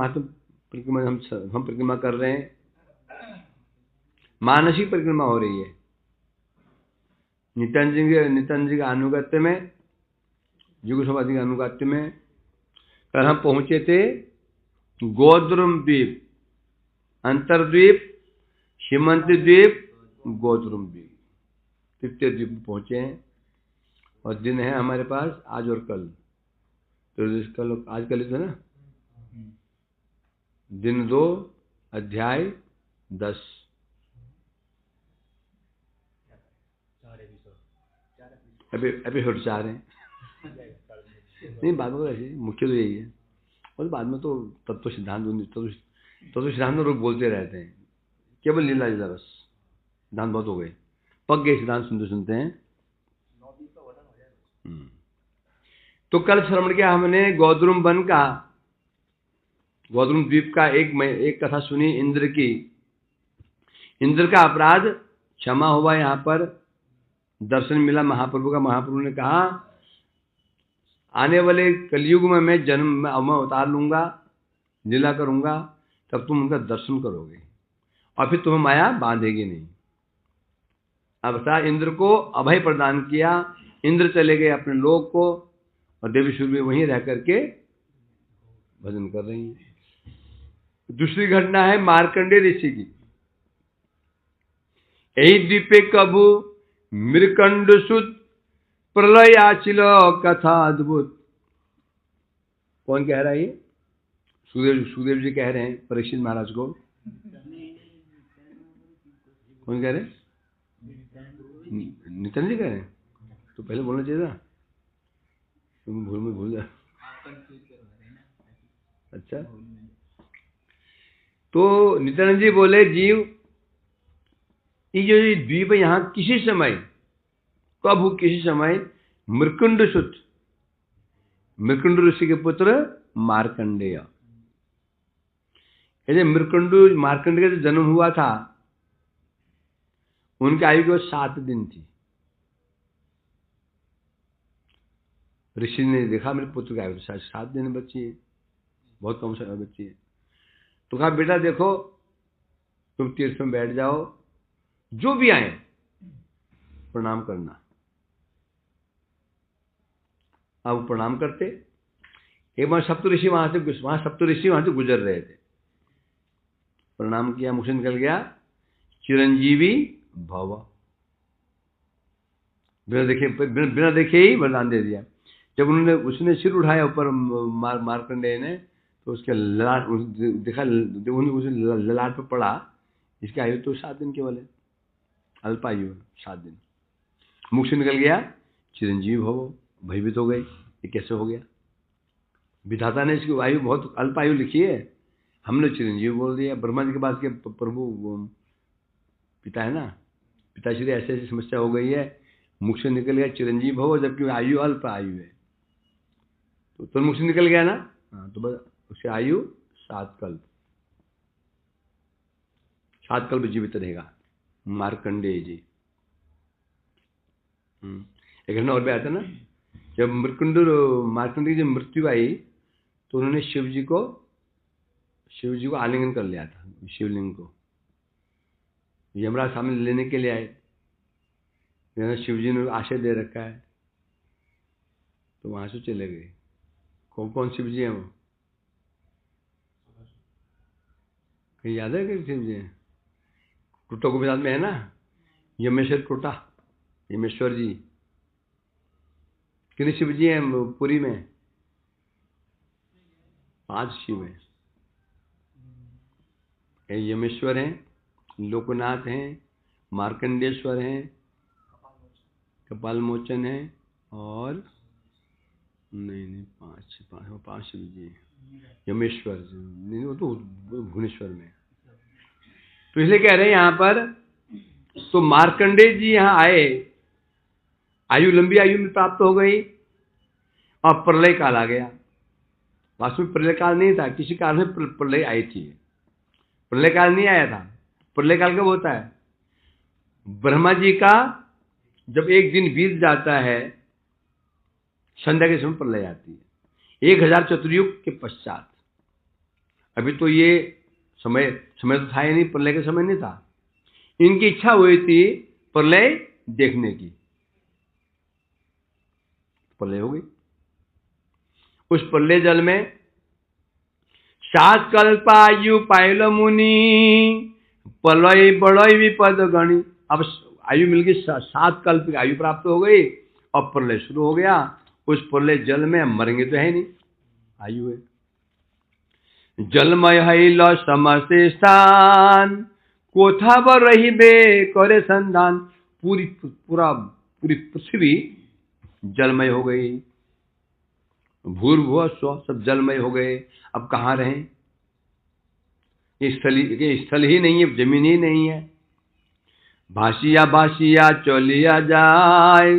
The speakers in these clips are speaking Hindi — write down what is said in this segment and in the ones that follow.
तो परिक्रमा हम परिक्रमा कर रहे हैं, मानसिक परिक्रमा हो रही है। नित्यानंद जी के अनुगत्य में, जुग सभाजी के अनुगत्य में कल हम पहुंचे थे गोद्रुम द्वीप, अंतरद्वीप, सीमंत द्वीप, गोद्रुम द्वीप, तृतीय द्वीप में पहुंचे हैं। और दिन है हमारे पास आज और कल, तो कल आज कल है ना, दिन 2 अध्याय 10। एपिसोड 4 है। नहीं, बाद में ऐसे मुख्य तो यही है, और बाद में तो तत्व सिद्धांत में लोग बोलते रहते हैं, केवल लीला लीला बस, सिद्धांत बहुत हो गए, पक गए सिद्धांत सुनते हैं। तो कल श्रवण किया हमने गोद्रुम वन का, गोद्रुम द्वीप का एक कथा सुनी इंद्र की। इंद्र का अपराध क्षमा हुआ, यहाँ पर दर्शन मिला महाप्रभु का। महाप्रभु ने कहा आने वाले कलयुग में मैं अवतार लूंगा, लीला करूंगा, तब तुम उनका दर्शन करोगे और फिर तुम्हें माया बांधेगी नहीं। अवतार इंद्र को अभय प्रदान किया, इंद्र चले गए अपने लोक को और देवी सूर्य वहीं रह करके भजन कर रही हैं। दूसरी घटना है मार्कंडेय ऋषि की। यही द्वीपे कबू मृकंड सुत प्रलय आचिल कथा अद्भुत। कौन कह रहा है ये? सुदेव जी कह रहे हैं परीक्षित महाराज को। कौन कह रहे हैं? नित्यानंद जी कह रहे हैं। तो पहले बोलना चाहिए था, तुम भूल जा। अच्छा, तो नित्यानंद जी बोले जीव, ये जो द्वीप है यहाँ किसी समय, कब किसी समय मृकुंड सुत, मृकुंड ऋषि के पुत्र मार्कंडेय, मार्कंडेय का जो जन्म हुआ था, उनकी आयु केवल 7 दिन थी। ऋषि ने देखा मेरे पुत्र की आयु 7 दिन बच्ची है, बहुत कम समय बच्ची है। तो कहा बेटा देखो, तुम तीर्थ में बैठ जाओ, जो भी आए प्रणाम करना। अब प्रणाम करते। एक बार सप्तऋषि वहां से गुजर रहे थे, प्रणाम किया, मुख से निकल गया चिरंजीवी भव। बिना देखे ही वरदान दे दिया। जब उसने सिर उठाया ऊपर मार्कंडेय ने, तो उसके ललाट देखा, उसे ललाट पर पड़ा, इसकी आयु तो 7 दिन केवल है, अल्पायु 7 दिन। मुख से निकल गया चिरंजीवी भव। भयभीत हो गए, ये कैसे हो गया? विधाता ने इसकी आयु बहुत अल्पायु लिखी है, हमने चिरंजीवी बोल दिया। ब्रह्मा जी के पास के प्रभु पिता है ना, पिताश्री ऐसी समस्या हो गई है, मुख से निकल गया चिरंजीवी भव, जबकि आयु अल्प आयु है। तो मुख से निकल गया ना, हाँ, तो बस उसकी आयु 7 कल्प, 7 कल्प जीवित रहेगा मार्कंडेय जी। एक घटना और भी आता ना, जब मार्कंडेय की जब मृत्यु आई, तो उन्होंने शिव जी को आलिंगन कर लिया था, शिवलिंग को। यमराज सामने लेने के लिए आए, शिव जी ने आशय दे रखा है, तो वहां से चले गए। कौन शिव जी है वो? कहीं याद है कि शिव जी है? टोटा को में है ना, यमेश्वर टोटा, यमेश्वर जी। कितने शिव जी हैं पुरी में? 5 शिव हैं। यमेश्वर हैं, लोकनाथ हैं, मार्कंडेश्वर हैं, कपाल मोचन है, और नहीं 5 शिव जी। यमेश्वर नहीं, वो तो भुवनेश्वर में। तो इसलिए कह रहे हैं यहाँ पर, तो मार्कंडेय जी यहाँ आए, आयु लंबी आयु में प्राप्त हो गई, और प्रलय काल आ गया। वास्तव में प्रलय काल नहीं था, किसी काल में प्रलय आई थी, प्रलय काल नहीं आया था। प्रलय काल कब होता है? ब्रह्मा जी का जब एक दिन बीत जाता है, संध्या के समय प्रलय आती है, 1000 चतुर्युग के पश्चात। अभी तो ये समय तो था ही नहीं, प्रलय का समय नहीं था। इनकी इच्छा हुई थी प्रलय देखने की, प्रलय हो गई। उस प्रलय जल में 7 कल्पायु पायल मुनि, प्रलय बड़य विपद गणी। अब आयु मिल गई, 7 कल्प की आयु प्राप्त हो गई और प्रलय शुरू हो गया। उस प्रलय जल में मरेंगे तो है नहीं, आयु है। जलमय हैल समस्ते स्थान, कोथा बर रही बे करे संधान। पूरी पृथ्वी जलमय हो गई, भूर्भुवः स्वः सब जलमय हो गए। अब कहाँ रहें? ये स्थल ही नहीं है, जमीन ही नहीं है। भासिया चलिया जाए,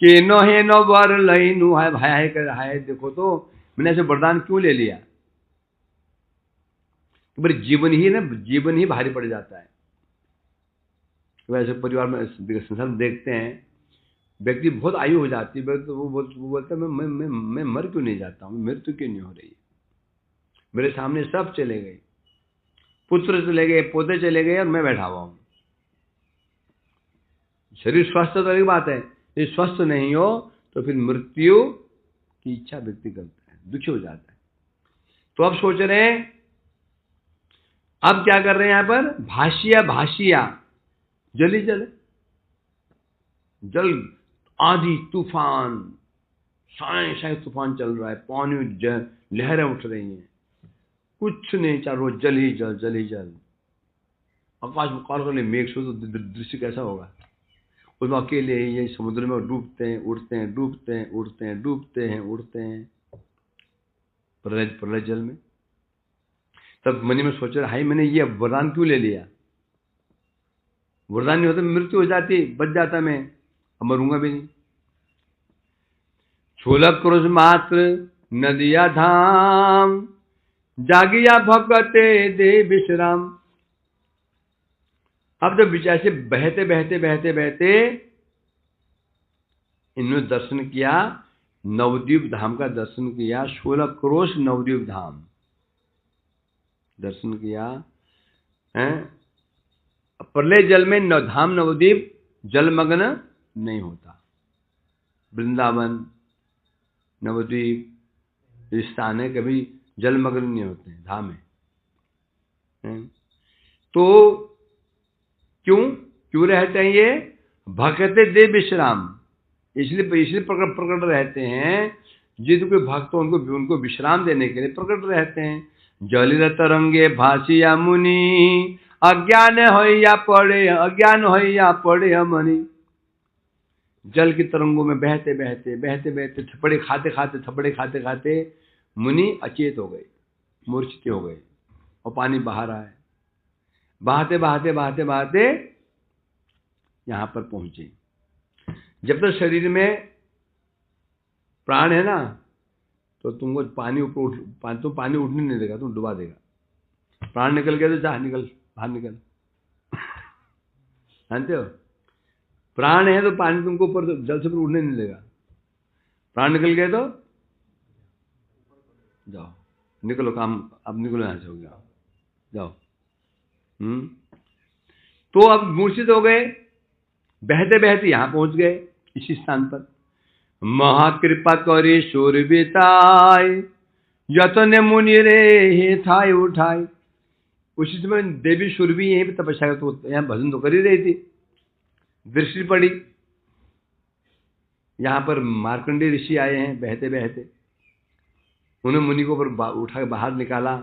के नो है नो वर लईनु है भाई कर है। देखो तो मैंने ऐसे वरदान क्यों ले लिया? जीवन ही भारी पड़ जाता है। वैसे परिवार में संसार में देखते हैं, व्यक्ति बहुत आयु हो जाती है तो वो बोलता है मैं मर क्यों नहीं जाता हूँ, मृत्यु क्यों नहीं हो रही है? मेरे सामने सब चले गए, पुत्र चले गए, पोते चले गए और मैं बैठा हुआ हूँ। शरीर स्वस्थ तो अलग बात है, ये स्वस्थ नहीं हो तो फिर मृत्यु की इच्छा व्यक्ति करता है, दुखी हो जाता है। तो अब सोच रहे हैं, अब क्या कर रहे हैं? यहाँ पर भासिया जल ही जल, आंधी तूफान, साए तूफान चल रहा है, पानी लहरें उठ रही हैं, कुछ नहीं, चारों जल ही जल। आकाश में काले मेघ से तो दृश्य कैसा होगा? उसमें अकेले ये समुद्र में डूबते हैं उड़ते हैं प्रलय जल में। तब मन में सोच रहा, हाय मैंने ये वरदान क्यों ले लिया? वरदान नहीं होता मृत्यु हो जाती, बच जाता मैं, अब मरूंगा भी नहीं। 16 क्रोश मात्र नदिया धाम, जागिया भगते दे विश्राम। अब जब ऐसे बहते इन्होंने दर्शन किया, नवद्वीप धाम का दर्शन किया। 16 क्रोश नवद्वीप धाम दर्शन किया है। प्रलय जल में धाम नवद्वीप जलमग्न नहीं होता। वृंदावन नवद्वीप स्थान है, कभी जलमग्न नहीं होते, धाम है। तो क्यों रहते हैं ये? भक्ते दे विश्राम, इसलिए प्रकट रहते हैं। जिन कोई भक्त उनको विश्राम देने के लिए प्रकट रहते हैं। जलिर तरंगे भासिया मुनि, अज्ञान होइया पड़े मनि। जल की तरंगों में बहते थपड़े खाते मुनि अचेत हो गए, मूर्छित हो गए और पानी बहा रहा है। बहाते यहां पर पहुंचे। जब तक शरीर में प्राण है ना, तो तुमको पानी उठने नहीं देगा, तुम डुबा देगा। प्राण निकल गया तो जा निकल, बाहर निकल, जानते हो? प्राण है तो पानी तुमको ऊपर जल से ऊपर उठने नहीं देगा। प्राण निकल गए तो जाओ, निकलो, काम अब निकलो यहां से, हो गया, जाओ। तो अब मूर्छित हो गए, बहते यहां पहुंच गए इसी स्थान पर। महाकृपा करे शूरबिताय, यतन मुनि रे हे थाय उठाए। उसी समय देवी शूरबी यहीं पे तपस्या तो यहाँ भजन तो कर ही रही थी। दृष्टि पड़ी, यहाँ पर मार्कंडेय ऋषि आए हैं बहते। उन्हें मुनि को उठा के बाहर निकाला।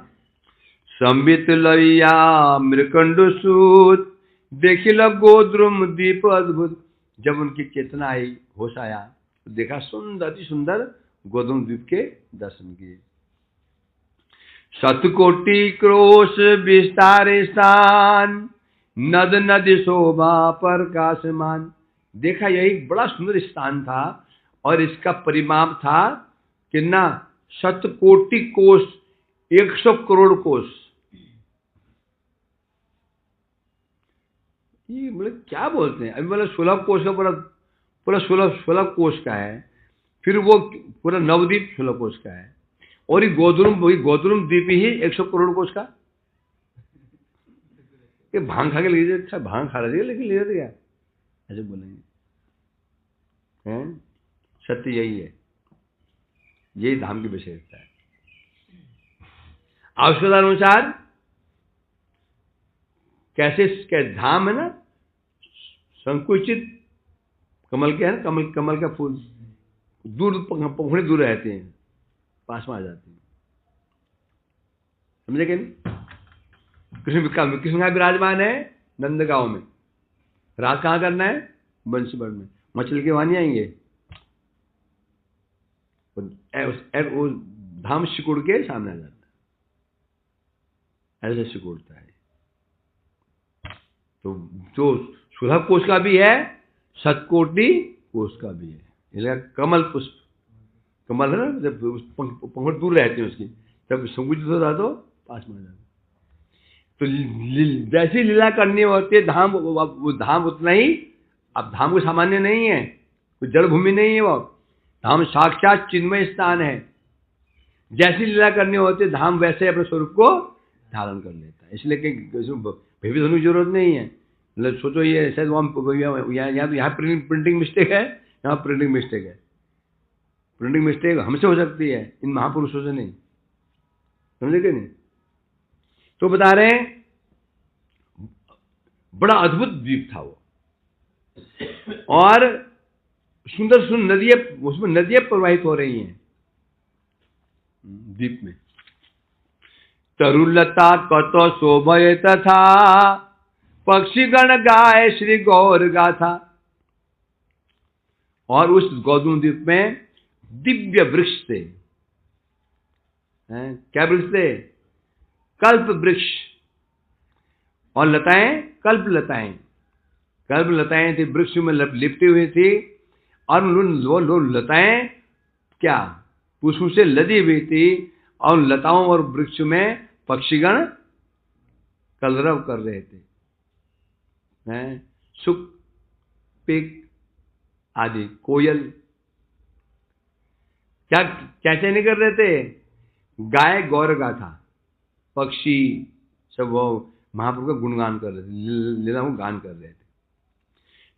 संबित लैया मृकंडु सूत, देखिल गोद्रुम दीप अद्भुत। जब उनकी चेतना आई, होश आया, तो देखा सुंदर गोद्रुम द्वीप के दर्शन किए। शतकोटि क्रोश विस्तार स्थान, नद नदी शोभा प्रकाशमान। देखा यही बड़ा सुंदर स्थान था और इसका परिमाप था कितना? 100 कोश, 100 करोड़ कोश। ये मतलब क्या बोलते हैं? अभी मतलब 16 कोश का पूरा 16 कोश का है, फिर वो पूरा नवद्वीप 16 कोश का है। और ये गोद्रुम द्वीप ही 100 करोड़ कोष का। ये भांग खा के ले जाए, अच्छा भांग खा रहे लेकिन ले जाते क्या, ऐसे बोलेंगे हैं। सत्य यही है, यही धाम की विशेषता है। आवश्यकतानुसार कैसे धाम है ना, संकुचित कमल के है ना, कमल का फूल दूर, पंखुड़ी दूर रहते हैं, पास में आ जाते हैं, समझे क्या नहीं। कृष्ण का विराजमान है नंदगांव में, रात कहाँ करना है, बंसीपुर में। मछली के वहां नहीं आएंगे, वो धाम सिकुड़ के सामने आ जाता है, ऐसे सिकुड़ता है। तो सुलभ कोश का भी है, शतकोटि कोश का भी है। इसलिए कमल पुष्प, कमल है ना, जब पंखुड़ी दूर रहती है उसकी, जब संकुचित होता तो पास में आ जाता। तो जैसी लीला करनी होती है धाम, वो धाम उतना ही, अब धाम को सामान्य नहीं है, कोई जड़ भूमि नहीं है, वो धाम साक्षात चिन्मय स्थान है। जैसी लीला करनी होती है धाम वैसे अपने स्वरूप को धारण कर लेता है। इसलिए भयभीत होने की जरूरत नहीं है। मतलब सोचो ये शायद यहाँ प्रिंटिंग मिस्टेक है, यहाँ प्रिंटिंग मिस्टेक है। प्रिंटिंग मिस्टेक हमसे हो सकती है, इन महापुरुषों से नहीं, समझे कि नहीं। तो बता रहे हैं बड़ा अद्भुत द्वीप था वो, और सुंदर सुंदर नदियां, उसमें नदियां प्रवाहित हो रही हैं द्वीप में। तरुलता कतो शोभय तथा पक्षीगण गाय श्री गौर गाथा। और उस गौतम द्वीप में दिव्य वृक्ष थे, क्या वृक्ष थे, कल्प वृक्ष, और लताएं कल्प लताएं, कल्प लताएं थी, वृक्ष में लिपटी हुई थी, और वो लताएं क्या पुष्पों से लदी हुई थी, और लताओं और वृक्ष में पक्षीगण कलरव कर रहे थे, सुक पिक आदि, कोयल क्या कैसे नहीं कर रहे थे, गाय गौर गाथा, पक्षी सब वो महाप्रभु का गुणगान कर रहे थे, लीला को गान कर रहे थे।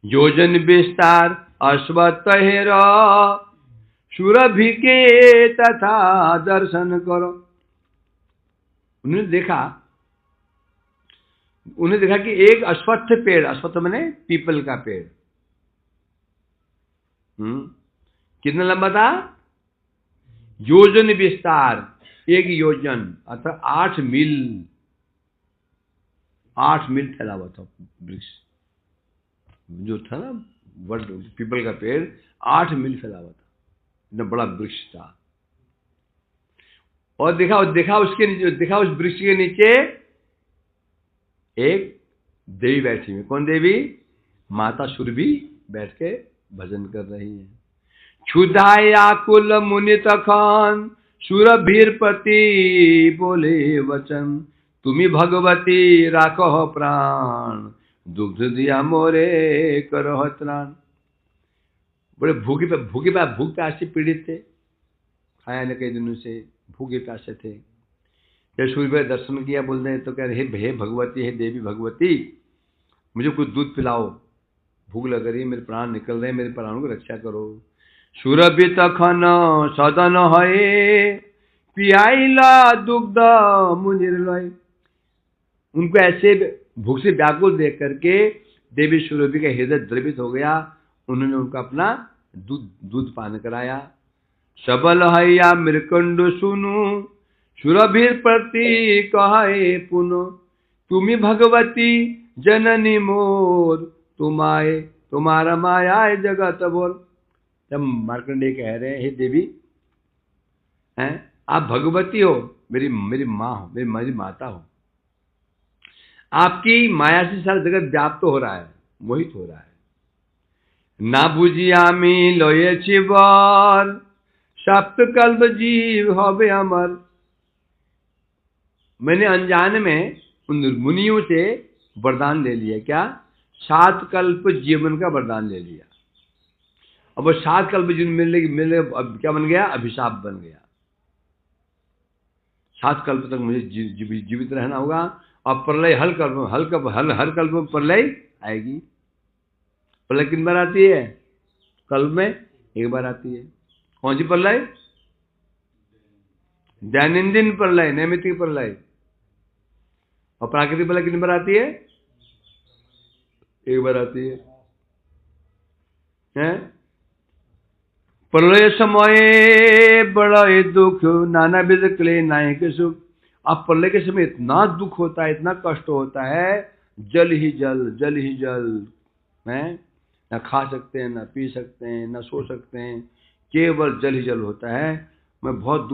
योजन विस्तार अश्वत्थ हेरा सुरभि के तथा दर्शन करो। उन्होंने देखा कि एक अश्वत्थ पेड़, अश्वत्थ माने पीपल का पेड़, कितना लंबा था, योजन विस्तार, एक योजन अर्थात 8 मील फैला हुआ था वृक्ष, जो था ना वट पीपल का पेड़ 8 मील फैला हुआ था, इतना बड़ा वृक्ष था। और देखा उसके नीचे, देखा उस वृक्ष के नीचे एक देवी बैठी हुई। कौन देवी, माता सुरभि बैठ के भजन कर रही है। क्षुधाया कुल मुनि तखन सुरभीरपति बोले वचन, तुम्ही भगवती राखो प्राण, दुग्ध दिया मोरे करह त्राण। बड़े भूख प्यास से पीड़ित थे, खाया न कई दिनों से, भूखे प्यासे थे। जब सूर्य दर्शन किया, बोलते हैं तो कह रहे हे भगवती, हे देवी भगवती, मुझे कुछ दूध पिलाओ, भूख लग रही है, मेरे प्राण निकल रहे हैं, मेरे प्राणों की रक्षा करो। सुरभि तखन सदन है पियाइला दुग्ध मुनिर लय। उनको ऐसे भूख से व्याकुल देख करके देवी सुरभि का हृदय द्रवित हो गया, उन्होंने उनका अपना दूध पान कराया। सबल हैया मृकंड सुनु सुरभीर प्रति कहे पुनो, तुम्ही भगवती जननी मोर, तुम्हारे तुम्हारा माया जगत बोल। जब मार्कंडेय कह रहे हैं हे देवी, हैं आप भगवती हो, मेरी माँ हो, मेरी माता हो, आपकी माया से सारा जगत व्याप्त हो रहा है, मोहित हो रहा है। ना बुझियामी लये छिबर सप्त कल्प जीव हवे अमर। मैंने अनजाने में उन मुनियों से वरदान ले लिया, क्या, 7 कल्प जीवन का वरदान ले लिया। अब वो 7 कल्प जीवन मिलने अब क्या बन गया, अभिशाप बन गया। 7 कल्प तक मुझे जीवित रहना होगा, और प्रलय हर कल्प में प्रलय आएगी। प्रलय कितनी बार आती है? कल्प में एक बार आती है। कौन सी प्रलय? दैनंदिन प्रलय, नैमित्तिक प्रलय। और प्राकृतिक प्रलय कितनी बार आती है? एक बार आती है, हैं? प्रलय समय बड़ा दुख, नाना विध क्ले नायक सुख। अब प्रलय के समय इतना दुख होता है, इतना कष्ट होता है, जल ही जल, जल ही जल है। ना खा सकते हैं, ना पी सकते हैं, ना सो सकते हैं, केवल जल ही जल होता है। मैं बहुत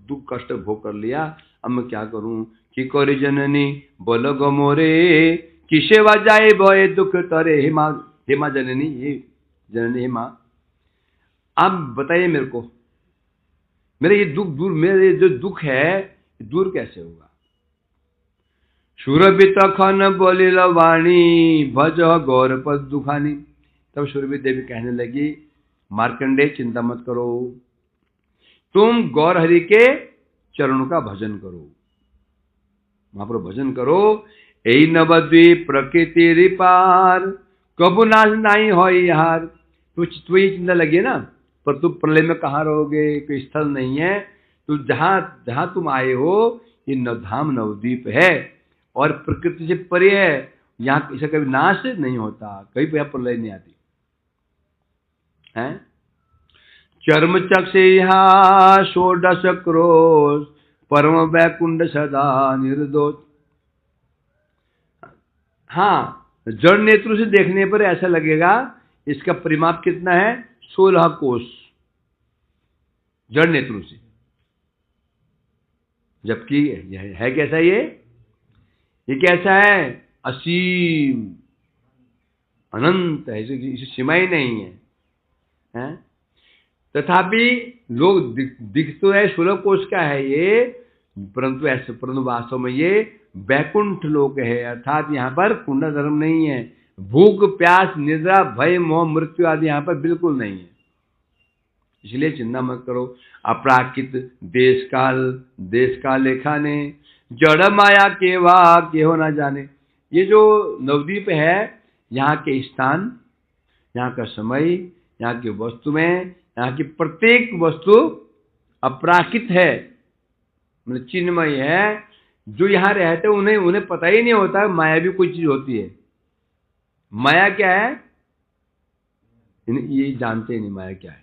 दुख कष्ट भोग कर लिया, अब मैं क्या करूं? कि करी जननी बोलो गो मोरे, किसे जाए बोए दुख तरे। हेमा, हेमा जननी, ये जननी हेमा, आप बताइए मेरे को, मेरे ये दुख दूर, मेरे जो दुख है दूर कैसे होगा? सुरभि तखन बोलिल वाणी, भज गौर पद दुखानी। तब सुरभि देवी कहने लगी, मार्कंडेय चिंता मत करो, तुम गौर हरि के चरणों का भजन करो, वहां पर भजन करो। यही नवद्वीप प्रकृति रिपार, कबू नाश नहीं हो यार। तो ये चिंता लगी है ना, पर तुम प्रलय में कहाँ रहोगे? कोई स्थल नहीं है। तो जहां तुम आए हो, ये नवधाम नवद्वीप है और प्रकृति से परे है। यहाँ इसका कभी नाश नहीं होता, कभी प्रलय नहीं आती है। चर्म चक्षिहा षोडश क्रोश, परम वैकुंठ सदा निर्दोष। हाँ, जड़ नेत्रों से देखने पर ऐसा लगेगा इसका परिमाप कितना है? 16 कोस जड़ नेत्रों से। जबकि है कैसा ये कैसा है? असीम अनंत है, इसे सीमा ही नहीं है? तथापि लोग दिख तो है 16 कोश का है ये, परंतु वास्तव में ये वैकुंठ लोक है। अर्थात यहाँ पर पुण्य धर्म नहीं है, भूख प्यास निद्रा भय मोह मृत्यु आदि यहाँ पर बिल्कुल नहीं है। इसलिए चिंता मत करो। अपराकित देश का लेखा ने, जड़ माया के हो ना जाने। ये जो नवद्वीप है, यहाँ के स्थान, यहाँ का समय, यहाँ की वस्तु में, यहाँ की प्रत्येक वस्तु अपराकित है, मतलब चिन्मय है। जो यहाँ रहते हैं उन्हें पता ही नहीं होता माया भी कोई चीज होती है। माया क्या है ये जानते ही नहीं, माया क्या है।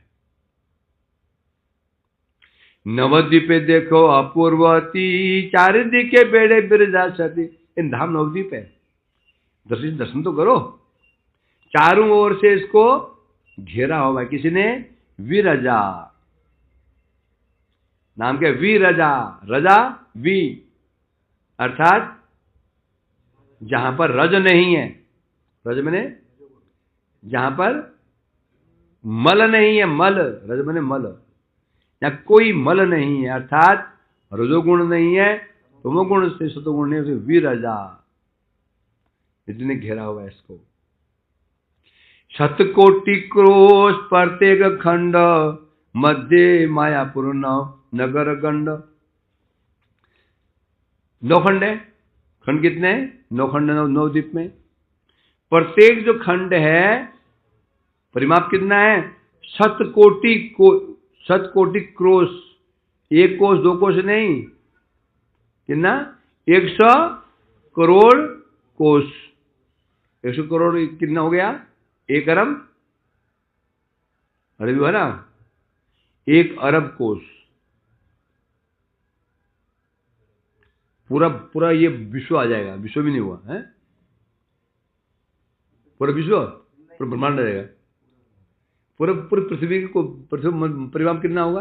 नवद्वीपे देखो अपूर्वती, चार दिखे बेड़े बिरजा सती। इन धाम नवद्वीप है, दर्शन तो करो। चारों ओर से इसको घेरा हुआ है किसी ने, विरजा नाम के, विरजा, रजा वी, अर्थात जहां पर रज नहीं है। रज मैंने जहां पर मल नहीं है, मल, रज मैंने मल, या कोई मल नहीं है, अर्थात रजोगुण नहीं है, तमोगुण से सतोगुण नहीं, उसे विरजा, इतने घेरा हुआ है इसको। शतकोटि क्रोश प्रत्येक खंड, मध्य मायापुर नगर गंड। 9 खंड है। खंड कितने? 9 खंड नवद्वीप में। प्रत्येक जो खंड है परिमाप कितना है? शतकोटि क्रोश, 1 कोश 2 कोश नहीं, कितना? 100 करोड़ कोश। 100 करोड़ कितना हो गया? 1 अरब, अरबी है ना, 1 अरब कोश। पूरा ये विश्व आ जाएगा, विश्व भी नहीं हुआ है, पूरा विश्व, पूरा ब्रह्मांड रहेगा। पूरे पृथ्वी को परिमाप कितना होगा?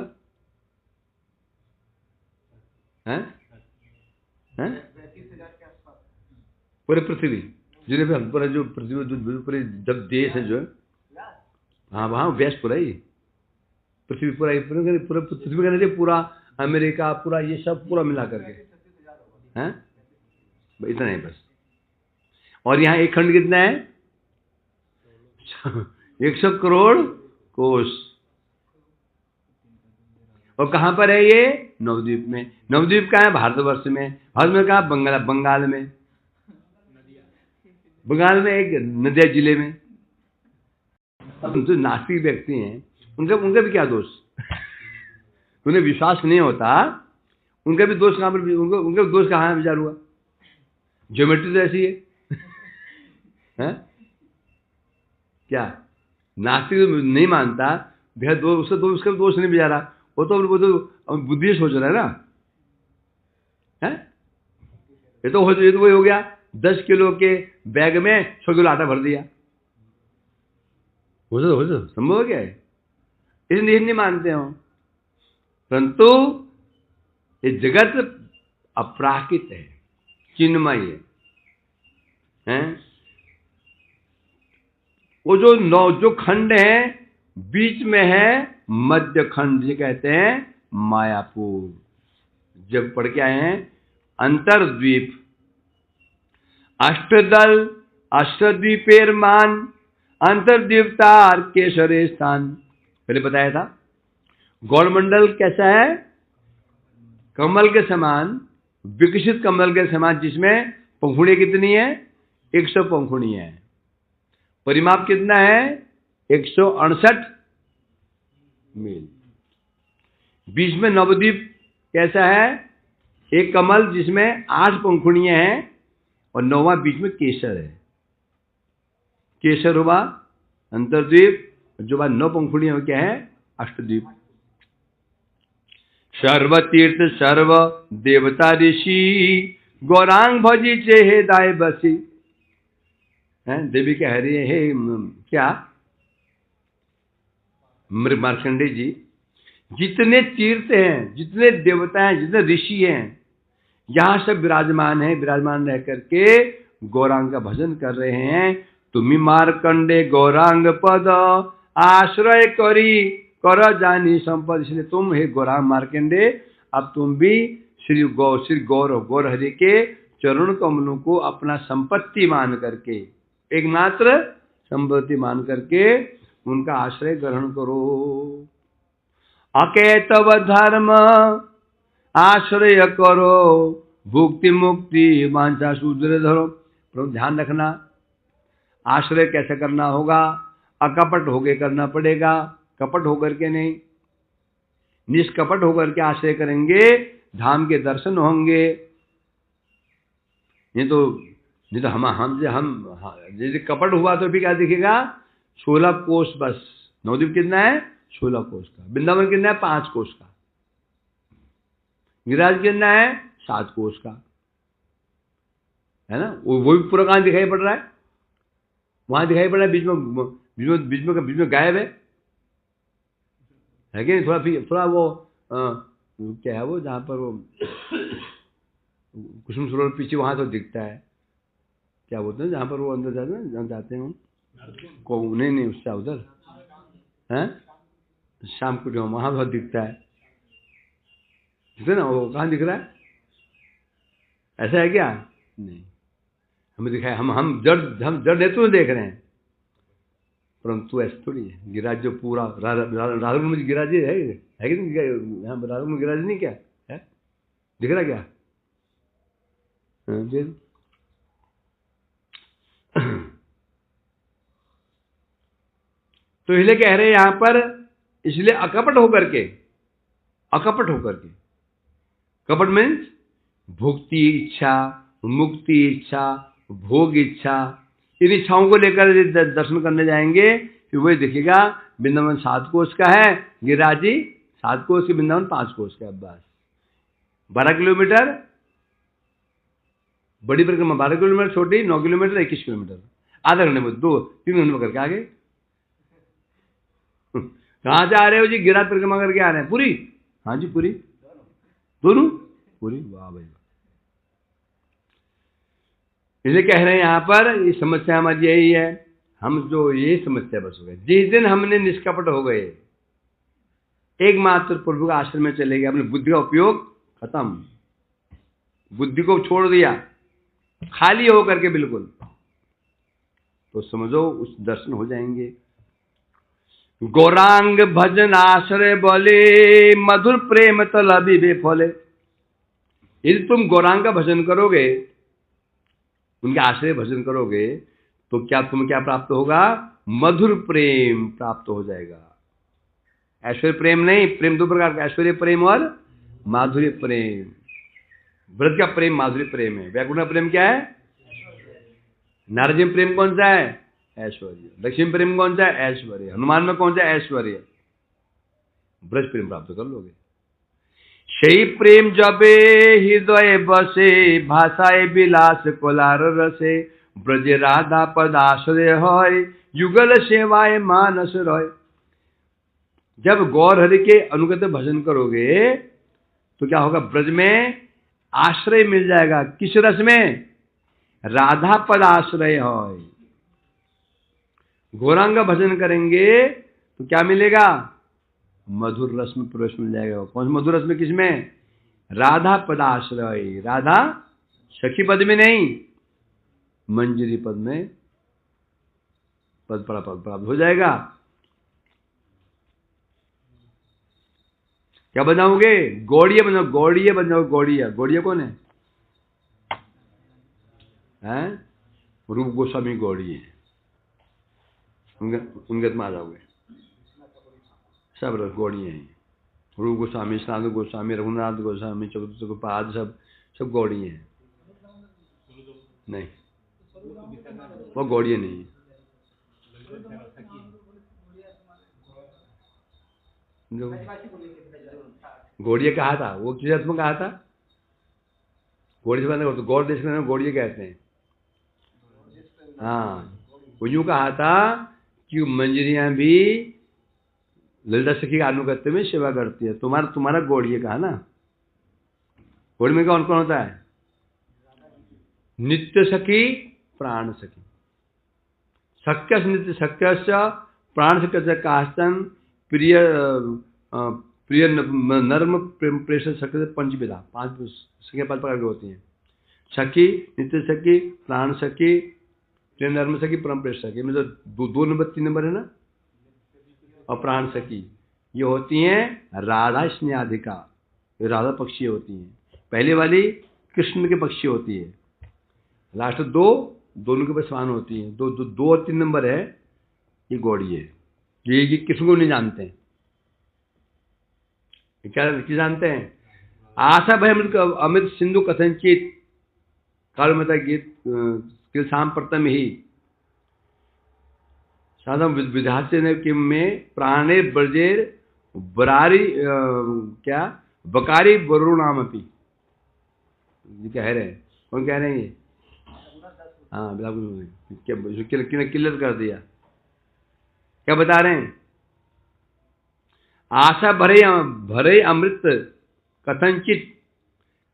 हैं? पूरे पृथ्वी जिन्हें पूरा जो पृथ्वी जो पूरे जब देश है जो, हाँ वहाँ व्यस्त पूरा ही पृथ्वी, पूरा पृथ्वी का नहीं, पूरा अमेरिका, पूरा ये सब पूरा मिला करके हैं, इतना नहीं बस। और यहाँ एक खंड कितना है? 100 करोड़ कोश। और कहां पर है ये? नवद्वीप में। नवद्वीप कहाँ है? भारतवर्ष में। भारत में कहाँ? बंगाल में। बंगाल में एक नदिया जिले में। अब जो नास्तिक व्यक्ति हैं उनका भी क्या दोष? उन्हें विश्वास नहीं होता, उनका भी दोष कहाँ पर? उनका भी दोष कहाँ विचार हुआ? ज्योमेट्री तो ऐसी है? क्या नास्तिक नहीं मानता उसका दोष नहीं बेचारा, वो तो बुद्धि सोच रहा है ना। है ये तो वही हो गया, 10 किलो के बैग में 100 किलो आटा भर दिया। हो तो संभव क्या है? इसलिए नहीं मानते हो। परंतु ये जगत अपराकित है, चिन्मय है। वो जो खंड है बीच में है मध्य खंड, ये कहते हैं मायापुर। जब पढ़ के आए हैं अंतर्द्वीप, अष्टदल अष्टद्वीपेर मान अंतर्द्वीपतार केसरे स्थान। पहले बताया था गौरमंडल कैसा है? कमल के समान, विकसित कमल के समान, जिसमें पंखुड़ियां कितनी है? 100 पंखुड़ियां है। परिमाप कितना है? 168 मील। बीच में नवद्वीप कैसा है? एक कमल जिसमें 8 पंखुड़ियां हैं और 9वां बीच में केसर है। केसर हुआ अंतर्द्वीप, जो बात 9 पंखुड़ियां क्या है? अष्टद्वीप। सर्व तीर्थ सर्व देवता ऋषि गौरांग भजी चेहे दाय बसी। देवी कह रही है क्या मार्कंडे जी, जितने तीर्थ हैं, जितने देवता हैं, जितने ऋषि हैं, यहां सब विराजमान है। विराजमान रह करके गौरांग का भजन कर रहे हैं। तुम्ही मार्कंडे गौरांग पद आश्रय करी कर जानी संपद। इसलिए तुम हे गौरांग मार्कंडे, अब तुम भी श्री गौर हरि के चरण कमलों को अपना संपत्ति मान करके, एकमात्र संपत्ति मान करके उनका आश्रय ग्रहण करो। अकेतव धर्म आश्रय करो भुक्ति मुक्ति वांछा शूद्र धरो। पर ध्यान रखना, आश्रय कैसे करना होगा? अकपट होके करना पड़ेगा, कपट होकर के नहीं। निष्कपट होकर के आश्रय करेंगे, धाम के दर्शन होंगे। नहीं तो हम जैसे कपट हुआ तो भी क्या दिखेगा? 16 कोष बस। नवद्वीप कितना है? 16 कोष का। वृंदावन कितना है? 5 कोष का। गिरिराज कितना है? 7 कोष का, है ना। वो भी पूरा कहां दिखाई पड़ रहा है? वहां दिखाई पड़ रहा है, बीच में गायब है कि नहीं? थोड़ा वो क्या है वो, जहां पर वो कुसुम सरोवर पीछे, वहां तो दिखता है। क्या बोलते हैं जहां पर वो अंदर जाते हैं, जहां जाते हैं को नहीं उससे उधर है शाम को, जो वहां बहुत दिखता है ना। वो कहाँ दिख रहा है? ऐसा है क्या? नहीं, हमें दिखाया। हम जड़ हेतु में देख रहे हैं, परंतु ऐसा थोड़ी है। गिरिराज जो पूरा राधा में गिरिराज है कि नहीं? यहाँ राधा में गिरिराज नहीं क्या है? दिख रहा क्या? तो इसलिए कह रहे हैं यहां पर, इसलिए अकपट होकर के, कपट मीन्स भुक्ति इच्छा, मुक्ति इच्छा, भोग इच्छा, इन इच्छाओं को लेकर दर्शन करने जाएंगे फिर वही देखिएगा। वृंदावन 7 कोष का है, गिरिराज जी 7 कोष के, वृंदावन 5 कोष का। बस 12 किलोमीटर बड़ी परिक्रमा, 12 किलोमीटर छोटी, 9 किलोमीटर, 21 किलोमीटर। आधा घंटे में 2-3 घंटे में करके आगे। कहाँ से आ रहे हो जी? गिरिराज परिक्रमा करके आ रहे हैं। पूरी? हाँ जी पूरी, दोनों पूरी। वाह भाई। इसलिए कह रहे हैं यहाँ पर, ये समस्या हमारी यही है। हम जो ये समस्या बस हो गए, जिस दिन हमने निष्कपट हो गए, एकमात्र प्रभु का आश्रम में चले गए, अपनी बुद्धि का उपयोग खत्म, बुद्धि को छोड़ दिया, खाली होकर के बिल्कुल, तो समझो उस दर्शन हो जाएंगे। गौरांग भजन आश्रय बोले, मधुर प्रेम तलबी बेफले। यदि तुम गौरांग का भजन करोगे, उनके आश्रय भजन करोगे, तो क्या तुम्हें क्या प्राप्त होगा? मधुर प्रेम प्राप्त हो जाएगा। ऐश्वर्य प्रेम नहीं, प्रेम दो प्रकार का, ऐश्वर्य प्रेम और माधुर्य प्रेम। व्रत का प्रेम माधुर्य प्रेम है। वैकुंठ का प्रेम क्या है? नारद में प्रेम कौन सा है? ऐश्वर्य। लक्ष्मी प्रेम कौन सा है? ऐश्वर्य। हनुमान में कौन सा है? ऐश्वर्य। ब्रज प्रेम प्राप्त कर लोगे। সেই প্রেম জবে হৃদয়ে বসে, ভাষায় বিলাস কোলার রসে, ব্রজে রাধা पद आश्रय হয়, युगल सेवाए मानस रॉय। जब गौर हरि के अनुगत भजन करोगे तो क्या होगा? ब्रज में आश्रय मिल जाएगा। किस रस में? राधा पद आश्रय है। गौरांग भजन करेंगे तो क्या मिलेगा? मधुर रस में प्रवेश मिल जाएगा। कौन से मधुर रस में? किसमें? राधा पद आश्रय। राधा सखी पद में नहीं, मंजरी पद में पद प्राप्त हो जाएगा। क्या बनाओगे? गौड़िया बनाओ। गौड़िया बनाओ। गौड़िया। गौड़िया कौन है? हैं? रूप गोस्वामी गौड़ी है। उनके में आ जाओगे। सब गौड़ी हैं। रूप गोस्वामी, सनातन गोस्वामी, रघुनाथ गोस्वामी, चतुर्थ गोपाल, सब गौड़ी हैं। नहीं, वो गौड़िया नहीं है। गौड़िया कहा था, वो किस अर्थ में कहा था? गौड़ी से तो गौड़ देश में गौड़िया कहते हैं। हाँ, वो यूं कहा था कि मंजरियां भी ललिता सखी का अनुगत्य में सेवा करती है। तुम्हारा गौड़िया कहा ना। गौड़ी में कौन कौन होता है? नित्य सखी, प्राण सखी। शक्य नित्य शक्य प्राण शक्य काष्टन प्रिय प्रिय नर्म प्रेषण शक्य पंचविधा। 5 संख्या 5 प्रकार की होती हैं। सखी, नित्य सखी, प्राण सखी, प्रिय नर्म सखी, परम प्रेष सखी। मतलब 2 नंबर 3 नंबर है ना। और प्राण सखी ये होती हैं राधा स्नेहाधिका। ये राधा पक्षी होती हैं। पहले वाली कृष्ण के पक्षी होती है। लास्ट 2 दोनों के पास समान होती है। 2 और 3 नंबर है ये गौड़ी है। ये कृष्ण को नहीं जानते हैं। क्या जानते हैं? आशा भय अमृत सिंधु कथनचित कालमता गीत किलसाम प्रथम ही साधम विधास्य ने किम में प्राणे ब्रजेर बरारी क्या बकारी वरुणामपि। कह रहे हैं। कौन कह रहे हैं ये? हाँ, क्लियर कर दिया। क्या बता रहे हैं? आशा भरे अमृत कथनचित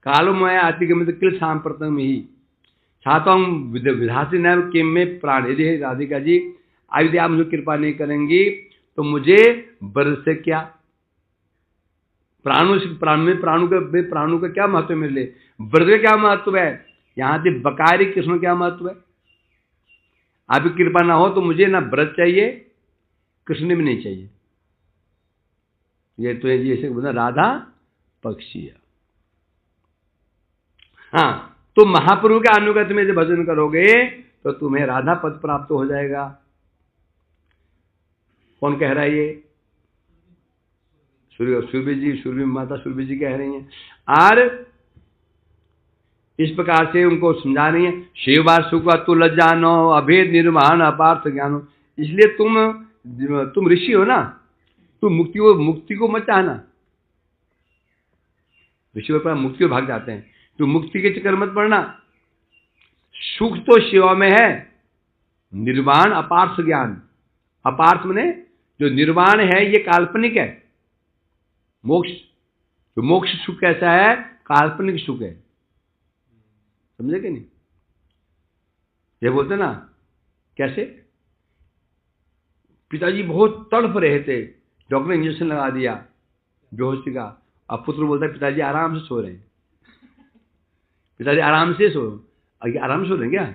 कालमय अतिगमित किल सांप्रतम ही छाता विधासी नैव किम में प्राण। यदि राधिका जी यदि आप मुझे कृपा नहीं करेंगी तो मुझे ब्रज से क्या? प्राणों में प्राणों का क्या महत्व है मेरे लिए? ब्रज का क्या महत्व है? यहां से बकारी कृष्ण क्या महत्व है? आपकी कृपा ना हो तो मुझे ना ब्रज चाहिए, कृष्ण भी नहीं चाहिए। ये तो ऐसे बोला राधा पक्षी है। हाँ, तो महाप्रभु के अनुगत में जब भजन करोगे तो तुम्हें राधा पद प्राप्त हो जाएगा। कौन कह रहा है ये? सूर्य जी, सूर्य माता सूर्य जी कह रही हैं। और इस प्रकार से उनको समझा रही है। शिववार सुख तु लज्जानो अभेद निर्माण अपार्थ ज्ञानो। इसलिए तुम ऋषि हो ना, तुम मुक्ति को मत चाहना। ऋषि पर मुक्ति को भाग जाते हैं। तुम मुक्ति के चक्कर मत पड़ना। सुख तो शिवा में है, निर्वाण अपार्थ ज्ञान। अपार्थ मने जो निर्वाण है ये काल्पनिक है। मोक्ष, तो मोक्ष सुख कैसा है? काल्पनिक सुख है। समझे कि नहीं? ये बोलते ना कैसे? पिताजी बहुत तड़प रहे थे, डॉक्टर ने इंजेक्शन लगा दिया बेहोशी का। अब पुत्र बोलता है पिताजी आराम से सो रहे हैं। पिताजी आराम से सो, आराम से सो रहे हैं क्या?